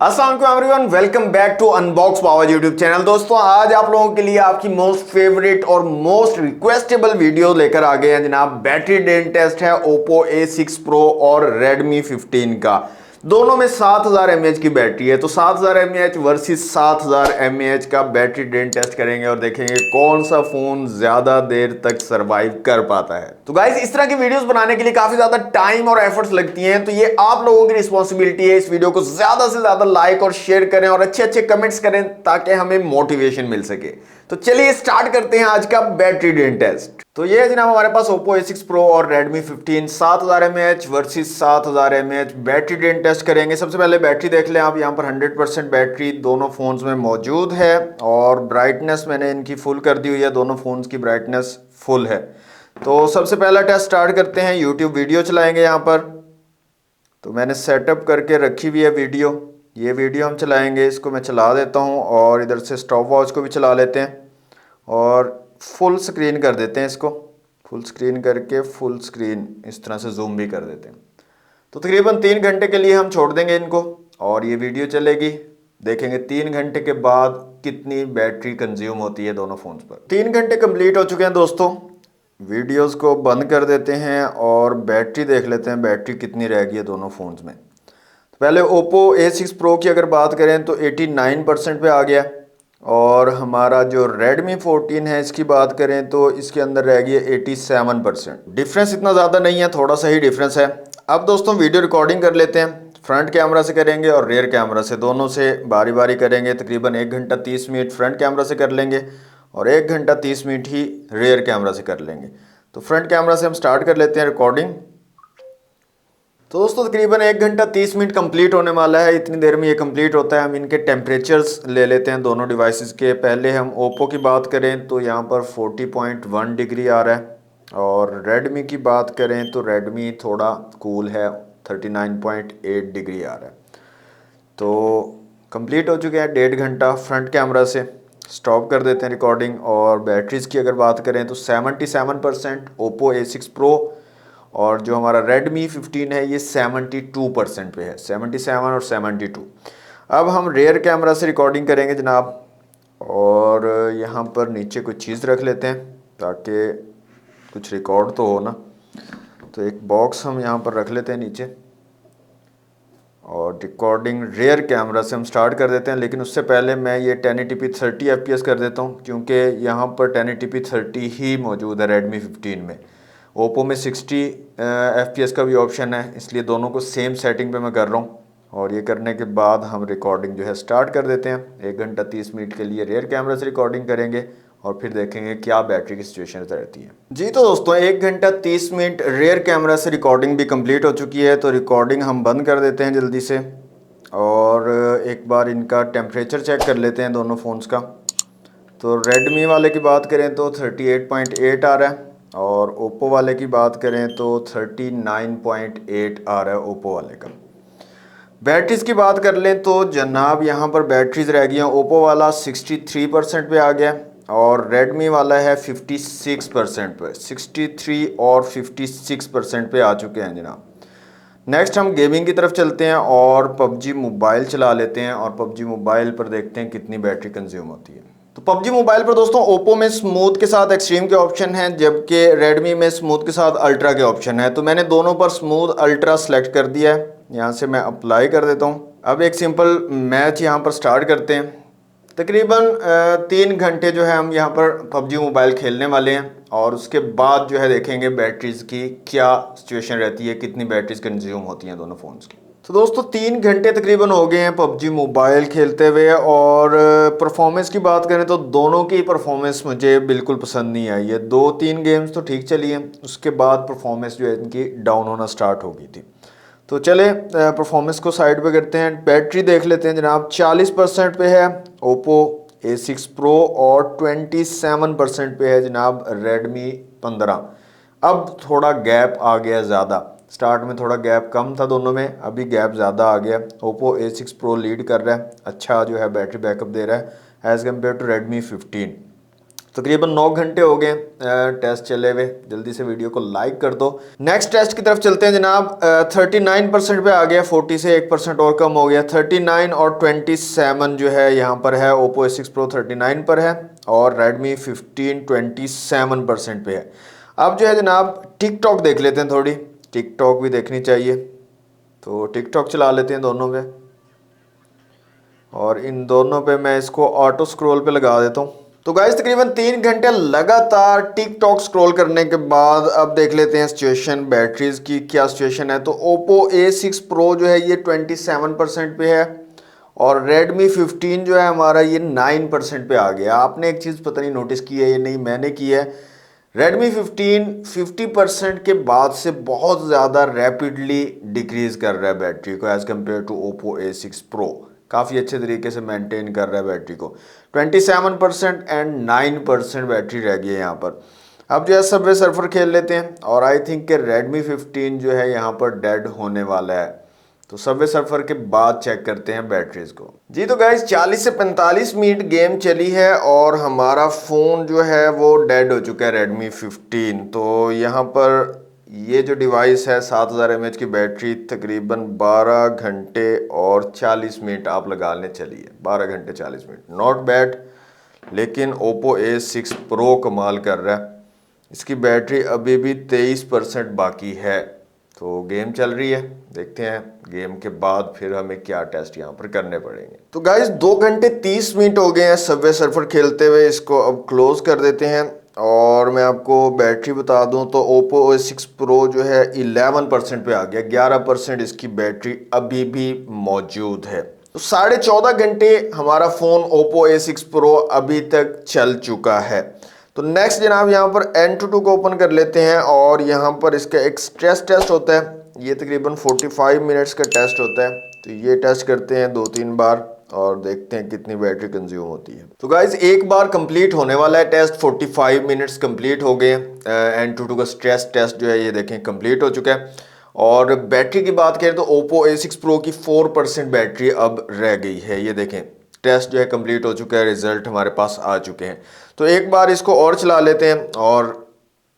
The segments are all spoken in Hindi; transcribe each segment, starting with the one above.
अस्सलाम everyone, welcome back to Unbox Power YouTube channel. दोस्तों, आज आप लोगों के लिए आपकी मोस्ट फेवरेट और मोस्ट रिक्वेस्टेबल वीडियो लेकर आ गए हैं जनाब। बैटरी ड्रेन टेस्ट है Oppo A6 Pro और Redmi 15 का। दोनों में 7000 mAh की बैटरी है, तो 7000 mAh वर्सेस 7000 mAh का बैटरी ड्रेन टेस्ट करेंगे और देखेंगे कौन सा फोन ज्यादा देर तक सरवाइव कर पाता है। तो गाइस, इस तरह की वीडियोस बनाने के लिए काफी ज्यादा टाइम और एफर्ट्स लगती हैं, तो ये आप लोगों की रिस्पॉन्सिबिलिटी है इस वीडियो को ज्यादा से ज्यादा लाइक और शेयर करें और अच्छे अच्छे कमेंट्स करें ताकि हमें मोटिवेशन मिल सके। तो चलिए स्टार्ट करते हैं आज का बैटरी ड्रेन टेस्ट। तो ये है जनाब हमारे पास Oppo A6 Pro और Redmi 15 7000 mAh versus 7000 mAh battery drain test करेंगे। सबसे पहले बैटरी देख लें आप, यहाँ पर 100% बैटरी दोनों फोन्स में मौजूद है और ब्राइटनेस मैंने इनकी फुल कर दी हुई है, दोनों फोन्स की ब्राइटनेस फुल है। तो सबसे पहला टेस्ट स्टार्ट करते हैं। YouTube वीडियो चलाएंगे यहाँ पर, तो मैंने सेटअप करके रखी हुई है वीडियो। ये वीडियो हम चलाएंगे, इसको मैं चला देता हूँ और इधर से स्टॉप वॉच को भी चला लेते हैं और फुल स्क्रीन कर देते हैं। इसको फुल स्क्रीन करके फुल स्क्रीन इस तरह से जूम भी कर देते हैं। तो तकरीबन 3 घंटे के लिए हम छोड़ देंगे इनको और ये वीडियो चलेगी। देखेंगे 3 घंटे के बाद कितनी बैटरी कंज्यूम होती है दोनों फोन्स पर। 3 घंटे कंप्लीट हो चुके हैं दोस्तों। वीडियोस को बंद कर देते हैं और बैटरी देख लेते हैं बैटरी कितनी रह गई है दोनों फोन्स में। तो पहले Oppo A6 Pro की अगर बात करें तो 89% पे आ गया और हमारा जो Redmi 14 है इसकी बात करें तो इसके अंदर रह गई है 87%। डिफरेंस इतना ज़्यादा नहीं है, थोड़ा सा ही डिफरेंस है। अब दोस्तों वीडियो रिकॉर्डिंग कर लेते हैं। फ्रंट कैमरा से करेंगे और रियर कैमरा से, दोनों से बारी बारी करेंगे। तकरीबन 1 घंटा 30 मिनट फ्रंट कैमरा से कर लेंगे और 1 घंटा 30 मिनट ही रियर कैमरा से कर लेंगे। तो फ्रंट कैमरा से हम स्टार्ट कर लेते हैं रिकॉर्डिंग। तो दोस्तों तकरीबन 1 घंटा 30 मिनट कंप्लीट होने वाला है, इतनी देर में ये कंप्लीट होता है। हम इनके टेम्परेचर्स ले लेते हैं दोनों डिवाइसेस के। पहले हम Oppo की बात करें तो यहाँ पर 40.1 डिग्री आ रहा है और Redmi की बात करें तो Redmi थोड़ा कूल है, 39.8 डिग्री आ रहा है। तो कंप्लीट हो चुके हैं 1.5 घंटा। फ्रंट कैमरा से स्टॉप कर देते हैं रिकॉर्डिंग। और बैटरीज की अगर बात करें तो 77% Oppo A6 Pro और जो हमारा Redmi 15 है ये 72% पे है, 77 और 72। अब हम रेयर कैमरा से रिकॉर्डिंग करेंगे जनाब और यहाँ पर नीचे कुछ चीज़ रख लेते हैं ताकि कुछ रिकॉर्ड तो हो ना। तो एक बॉक्स हम यहाँ पर रख लेते हैं नीचे और रिकॉर्डिंग रेयर कैमरा से हम स्टार्ट कर देते हैं। लेकिन उससे पहले मैं ये 1080p 30 fps कर देता हूँ क्योंकि यहाँ पर 1080p 30 ही मौजूद है Redmi 15 में। Oppo में 60 fps का भी ऑप्शन है, इसलिए दोनों को सेम सेटिंग पे मैं कर रहा हूँ। और ये करने के बाद हम रिकॉर्डिंग जो है स्टार्ट कर देते हैं। 1 घंटा 30 मिनट के लिए रेयर कैमरा से रिकॉर्डिंग करेंगे और फिर देखेंगे क्या बैटरी की सिचुएशन रहती है। जी तो दोस्तों 1 घंटा 30 मिनट रेयर कैमरा से रिकॉर्डिंग भी कंप्लीट हो चुकी है। तो रिकॉर्डिंग हम बंद कर देते हैं जल्दी से और एक बार इनका टेम्परेचर चेक कर लेते हैं दोनों फ़ोन्स का। तो Redmi वाले की बात करें तो 38.8 आ रहा है और Oppo वाले की बात करें तो 39.8 आ रहा है Oppo वाले का। बैटरीज की बात कर लें तो जनाब यहाँ पर बैटरीज रह गई हैं। Oppo वाला 63% पे आ गया और Redmi वाला है 56% पे। 63 और 56% पे आ चुके हैं जनाब। नेक्स्ट हम गेमिंग की तरफ चलते हैं और PUBG मोबाइल चला लेते हैं और PUBG मोबाइल पर देखते हैं कितनी बैटरी कंज्यूम होती है। तो PUBG मोबाइल पर दोस्तों Oppo में स्मूथ के साथ एक्सट्रीम के ऑप्शन हैं जबकि Redmi में स्मूथ के साथ अल्ट्रा के ऑप्शन है। तो मैंने दोनों पर स्मूथ अल्ट्रा सेलेक्ट कर दिया है। यहाँ से मैं अप्लाई कर देता हूँ। अब एक सिंपल मैच यहाँ पर स्टार्ट करते हैं। तकरीबन 3 घंटे जो है हम यहाँ पर PUBG मोबाइल खेलने वाले हैं और उसके बाद जो है देखेंगे बैटरीज की क्या सिचुएशन रहती है, कितनी बैटरीज कंज्यूम होती हैं दोनों फ़ोन्स की। तो दोस्तों 3 घंटे तकरीबन हो गए हैं PUBG मोबाइल खेलते हुए और परफॉर्मेंस की बात करें तो दोनों की परफॉर्मेंस मुझे बिल्कुल पसंद नहीं आई है। 2-3 गेम्स तो ठीक चली हैं, उसके बाद परफॉर्मेंस जो है इनकी डाउन होना स्टार्ट हो गई थी। तो चले परफॉर्मेंस को साइड पे करते हैं। बैटरी देख लेते हैं जनाब, 40% पे है Oppo A6 Pro और 27% पे है जनाब Redmi 15। अब थोड़ा गैप आ गया ज़्यादा, स्टार्ट में थोड़ा गैप कम था दोनों में, अभी गैप ज़्यादा आ गया। Oppo A6 Pro लीड कर रहा है, अच्छा जो है बैटरी बैकअप दे रहा है एज़ कम्पेयर टू Redmi 15। तकरीबन 9 घंटे हो गए टेस्ट चले हुए। जल्दी से वीडियो को लाइक कर दो। नेक्स्ट टेस्ट की तरफ चलते हैं जनाब। 39% पे आ गया, 40 से 1% और कम हो गया। 39 और 27 जो है यहाँ पर है। ओप्पो A6 Pro 39 पर है और Redmi 15 27% पे है। अब जो है जनाब टिकटॉक देख लेते हैं, थोड़ी टिकटॉक भी देखनी चाहिए, तो टिकटॉक चला लेते हैं दोनों पे, और इन दोनों पे मैं इसको ऑटो स्क्रॉल पे लगा देता हूँ। तो गाइस तकरीबन 3 घंटे लगातार टिकटॉक स्क्रॉल करने के बाद अब देख लेते हैं सिचुएशन बैटरीज की क्या सिचुएशन है। तो Oppo A6 Pro जो है ये 27% पे है और Redmi 15 जो है हमारा ये 9% पे आ गया। आपने एक चीज़ पता नहीं नोटिस की है, ये नहीं मैंने की है, Redmi 15 50% के बाद से बहुत ज़्यादा रैपिडली डिक्रीज़ कर रहा है बैटरी को as compare to Oppo A6 Pro। काफ़ी अच्छे तरीके से मेंटेन कर रहा है बैटरी को। 27% एंड 9% बैटरी रह गई है यहाँ पर। अब जो है सबवे सर्फर खेल लेते हैं और आई थिंक कि Redmi 15 जो है यहाँ पर डेड होने वाला है। तो सबवे सर्फर के बाद चेक करते हैं बैटरीज को। जी तो गाइस 40 से 45 मिनट गेम चली है और हमारा फ़ोन जो है वो डेड हो चुका है Redmi 15। तो यहाँ पर ये जो डिवाइस है 7000 mAh की बैटरी तकरीबन 12 घंटे और 40 मिनट आप लगा लें चलिए, 12 घंटे 40 मिनट नॉट बैड। लेकिन Oppo A6 Pro कमाल कर रहा है, इसकी बैटरी अभी भी 23% बाकी है। तो गेम चल रही है, देखते हैं गेम के बाद फिर हमें क्या टेस्ट यहाँ पर करने पड़ेंगे। तो गाइस 2 घंटे 30 मिनट हो गए हैं सबवे सर्फर खेलते हुए, इसको अब क्लोज कर देते हैं। और मैं आपको बैटरी बता दूं तो Oppo A6 Pro जो है 11% पे आ गया, 11% इसकी बैटरी अभी भी मौजूद है। तो 14.5 घंटे हमारा फ़ोन Oppo A6 Pro अभी तक चल चुका है। तो नेक्स्ट जनाब यहाँ पर Antutu को ओपन कर लेते हैं और यहाँ पर इसका एक स्ट्रेस टेस्ट होता है, ये तकरीबन 45 मिनट्स का टेस्ट होता है। तो ये टेस्ट करते हैं 2-3 बार और देखते हैं कितनी बैटरी कंज्यूम होती है। तो गाइज एक बार कंप्लीट होने वाला है टेस्ट, 45 मिनट्स कंप्लीट हो गए। Antutu का स्ट्रेस टेस्ट जो है ये देखें कंप्लीट हो चुका है। और बैटरी की बात करें तो Oppo A6 Pro की 4% बैटरी अब रह गई है। ये देखें टेस्ट जो है कंप्लीट हो चुका है, रिजल्ट हमारे पास आ चुके हैं। तो एक बार इसको और चला लेते हैं और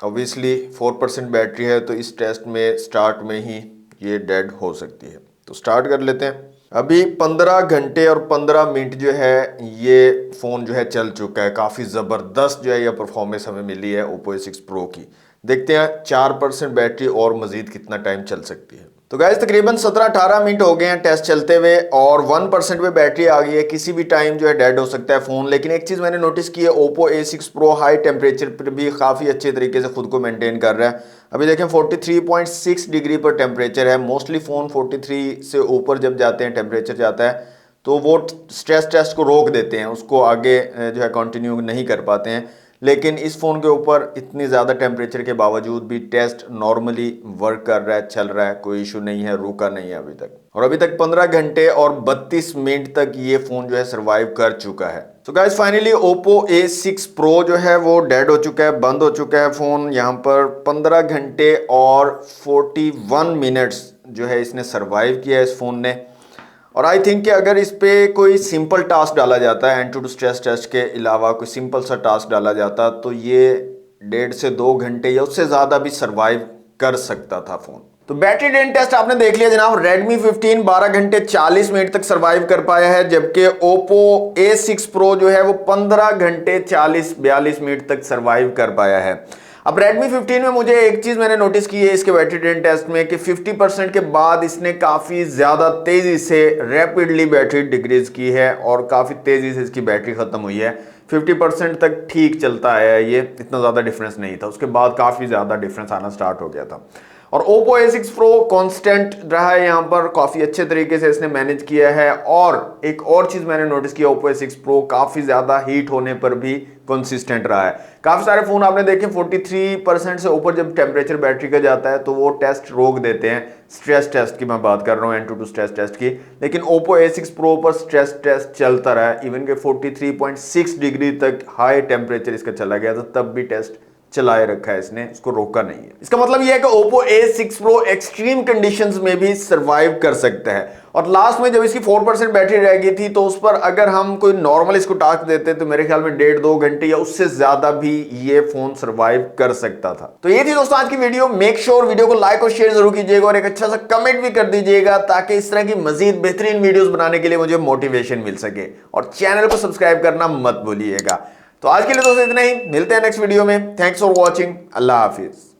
ऑब्वियसली 4% बैटरी है तो इस टेस्ट में स्टार्ट में ही ये डेड हो सकती है। तो स्टार्ट कर लेते हैं। अभी 15 घंटे और 15 मिनट जो है ये फ़ोन जो है चल चुका है। काफ़ी ज़बरदस्त जो है ये परफॉर्मेंस हमें मिली है Oppo A6 Pro की। देखते हैं 4% बैटरी और मज़ीद कितना टाइम चल सकती है। तो गाइस तकरीबन 17-18 मिनट हो गए हैं टेस्ट चलते हुए और 1% पे बैटरी आ गई है। किसी भी टाइम जो है डेड हो सकता है फ़ोन। लेकिन एक चीज़ मैंने नोटिस की है, Oppo A6 Pro high temperature पर भी काफ़ी अच्छे तरीके से खुद को मेंटेन कर रहा है। अभी देखें 43.6 डिग्री पर टेम्परेचर है। मोस्टली फ़ोन 43 से ऊपर जब जाते हैं टेम्परेचर जाता है तो वो स्ट्रेस टेस्ट को रोक देते हैं, उसको आगे जो है कंटिन्यू नहीं कर पाते हैं। लेकिन इस फ़ोन के ऊपर इतनी ज़्यादा टेम्परेचर के बावजूद भी टेस्ट नॉर्मली वर्क कर रहा है, चल रहा है, कोई इशू नहीं है, रुका नहीं है अभी तक। और अभी तक 15 घंटे और 32 मिनट तक ये फ़ोन जो है सर्वाइव कर चुका है। तो guys finally Oppo A6 Pro जो है वो डेड हो चुका है, बंद हो चुका है फ़ोन। यहाँ पर 15 घंटे और 41 मिनट्स जो है इसने सर्वाइव किया है इस फ़ोन ने। और आई थिंक कि अगर इस पे कोई सिंपल टास्क डाला जाता है Antutu स्ट्रेस टेस्ट के अलावा कोई सिंपल सा टास्क डाला जाता तो ये 1.5 से 2 घंटे या उससे ज़्यादा भी सर्वाइव कर सकता था फ़ोन। तो बैटरी ड्रेन टेस्ट आपने देख लिया जनाब। Redmi 15 12 घंटे 40 मिनट तक सर्वाइव कर पाया है, जबकि Oppo A6 Pro जो है वो 15 घंटे 40-42 मिनट तक सर्वाइव कर पाया है। अब Redmi 15 में मुझे एक चीज़ मैंने नोटिस की है इसके बैटरी ड्रेन टेस्ट में कि 50% के बाद इसने काफ़ी ज़्यादा तेज़ी से रैपिडली बैटरी डिक्रीज की है और काफ़ी तेज़ी से इसकी बैटरी ख़त्म हुई है। 50% तक ठीक चलता है, ये इतना ज़्यादा डिफरेंस नहीं था, उसके बाद काफ़ी ज़्यादा डिफरेंस आना स्टार्ट हो गया था। और Oppo A6 Pro कांस्टेंट रहा है, यहाँ पर काफ़ी अच्छे तरीके से इसने मैनेज किया है। और एक और चीज़ मैंने नोटिस किया, Oppo A6 Pro काफ़ी ज़्यादा हीट होने पर भी कंसिस्टेंट रहा है। काफ़ी सारे फ़ोन आपने देखे 43% से ऊपर जब टेम्परेचर बैटरी का जाता है तो वो टेस्ट रोक देते हैं। स्ट्रेस टेस्ट की मैं बात कर रहा हूँ, Antutu स्ट्रेस टेस्ट की। लेकिन Oppo A6 Pro पर स्ट्रेस टेस्ट चलता रहा है, इवन के 43.6 डिग्री तक हाई टेम्परेचर इसका चला गया था, तब भी टेस्ट चलाए रखा है इसने, इसको रोका नहीं है। इसका मतलब यह है कि Oppo A6 Pro extreme conditions में भी सर्वाइव कर सकता है। और लास्ट में जब इसकी 4% बैटरी रह गई थी तो उस पर अगर हम कोई नॉर्मल इसको टास्क देते तो मेरे ख्याल में 1.5-2 घंटे या उससे ज्यादा भी ये फोन सरवाइव कर सकता था। तो ये थी दोस्तों आज की वीडियो। मेक श्योर वीडियो को लाइक और शेयर जरूर कीजिएगा और एक अच्छा सा कमेंट भी कर दीजिएगा ताकि इस तरह की मजीद बेहतरीन वीडियोस बनाने के लिए मुझे मोटिवेशन मिल सके। और चैनल को सब्सक्राइब करना मत भूलिएगा। तो आज के लिए दोस्तों इतना ही, मिलते हैं नेक्स्ट वीडियो में। Thanks for watching. Allah Hafiz.